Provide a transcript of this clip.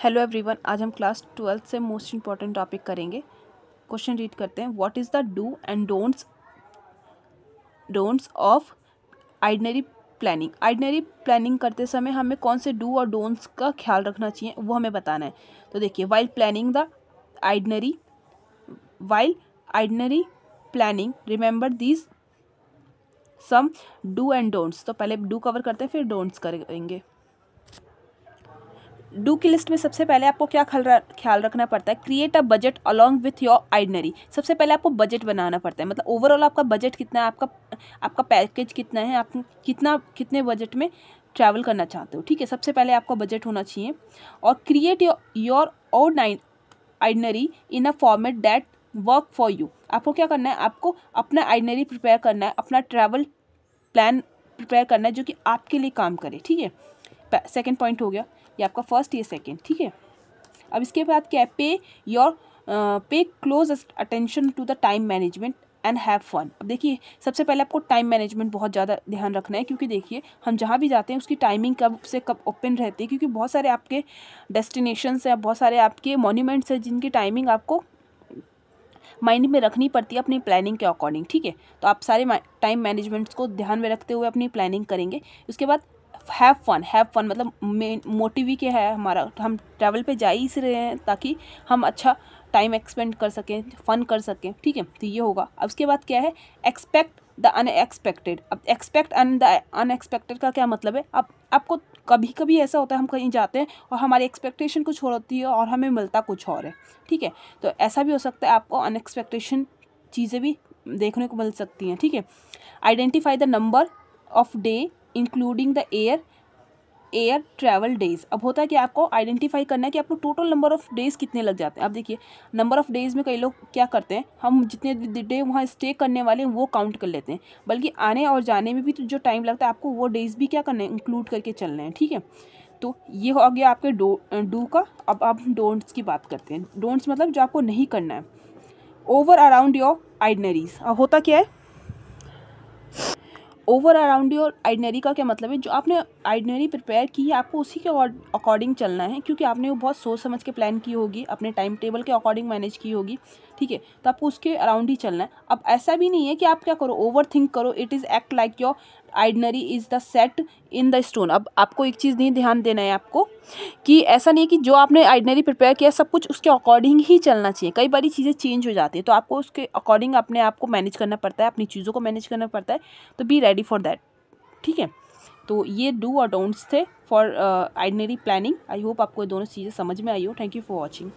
Hello everyone, आज हम class 12 से मोस्ट इंपॉर्टेंट टॉपिक करेंगे। क्वेश्चन रीड करते हैं। What is the do and don'ts of itinerary planning. Itinerary planning करते समय हमें कौन से डू और डोंट्स का ख्याल रखना चाहिए वो हमें बताना है। तो देखिए, while itinerary planning remember these some do and don'ts. तो पहले डू कवर करते हैं, फिर डोंट्स करेंगे। डू की लिस्ट में सबसे पहले आपको क्या ख्याल रखना पड़ता है? Create a budget along with your itinerary. सबसे पहले आपको बजट बनाना पड़ता है, मतलब ओवरऑल आपका बजट कितना है, आपका पैकेज कितना है, आप कितने बजट में ट्रैवल करना चाहते हो। ठीक है, सबसे पहले आपका बजट होना चाहिए। और create your own itinerary in a format that work for you. आपको क्या करना है? आपको अपना आइडनरी प्रिपेयर करना है, अपना ट्रैवल प्लान प्रिपेयर करना है जो कि आपके लिए काम करे। ठीक है, सेकेंड पॉइंट हो गया, ये आपका फर्स्ट, ये सेकेंड। ठीक है, अब इसके बाद क्या है? Pay close attention to the time management and have fun. अब देखिए, सबसे पहले आपको टाइम मैनेजमेंट बहुत ज़्यादा ध्यान रखना है, क्योंकि देखिए हम जहाँ भी जाते हैं उसकी टाइमिंग कब से कब ओपन रहती है, क्योंकि बहुत सारे आपके डेस्टिनेशंस हैं, बहुत सारे आपके मॉन्यूमेंट्स हैं जिनकी टाइमिंग आपको माइंड में रखनी पड़ती है अपनी प्लानिंग के अकॉर्डिंग। ठीक है, तो आप सारे टाइम मैनेजमेंट्स को ध्यान में रखते हुए अपनी प्लानिंग करेंगे। उसके बाद हैव फन मतलब मेन मोटिव ही क्या है हमारा? हम ट्रैवल पे जा ही रहे हैं ताकि हम अच्छा टाइम एक्सपेंड कर सकें, फन कर सकें। ठीक है, तो ये होगा। अब उसके बाद क्या है? Expect the unexpected. अब एक्सपेक्ट द अनएक्सपेक्टेड का क्या मतलब है? अब आपको कभी कभी ऐसा होता है हम कहीं जाते हैं और हमारी एक्सपेक्टेशन कुछ और होती है और हमें मिलता कुछ और है। ठीक है, तो ऐसा भी हो सकता है, आपको अनएक्सपेक्टेशन चीज़ें भी देखने को मिल सकती हैं। ठीक है, identify the number of day including the air travel days. अब होता है कि आपको आइडेंटिफाई करना है कि आपको टोटल नंबर ऑफ डेज कितने लग जाते हैं। अब देखिए, नंबर ऑफ डेज में कई लोग क्या करते हैं, हम जितने डे वहाँ स्टे करने वाले हैं वो काउंट कर लेते हैं, बल्कि आने और जाने में भी तो जो टाइम लगता है आपको वो डेज भी क्या करना है? इंक्लूड करके चलना है। ठीक है, तो ये हो गया आपके डू का। अब आप डोंट्स की बात करते हैं। डोंट्स मतलब जो आपको नहीं करना है। Over around your itineraries. अब होता क्या है? ओवर अराउंड योर आइडनरी का क्या मतलब है? जो आपने आइडनरी प्रिपेयर की है आपको उसी के अकॉर्डिंग चलना है, क्योंकि आपने वो बहुत सोच समझ के प्लान की होगी, अपने टाइम टेबल के अकॉर्डिंग मैनेज की होगी। ठीक है, तो आपको उसके अराउंड ही चलना है। अब ऐसा भी नहीं है कि आप क्या करो, ओवर थिंक करो। It is act like your itinerary is the set in the stone. अब आपको एक चीज़ नहीं ध्यान देना है आपको, कि ऐसा नहीं कि जो आपने आइडनरी प्रिपेयर किया सब कुछ उसके अकॉर्डिंग ही चलना चाहिए। कई बारी चीज़ें चेंज हो जाती है, तो आपको उसके अकॉर्डिंग अपने आप को मैनेज करना पड़ता है, अपनी चीज़ों को मैनेज करना पड़ता है। तो बी रेडी फॉर दैट। ठीक है, तो ये डू और डोंट्स थे फॉर आइडनरी प्लानिंग। आई होप आपको ये दोनों चीज़ें समझ में आई हो। Thank you for watching.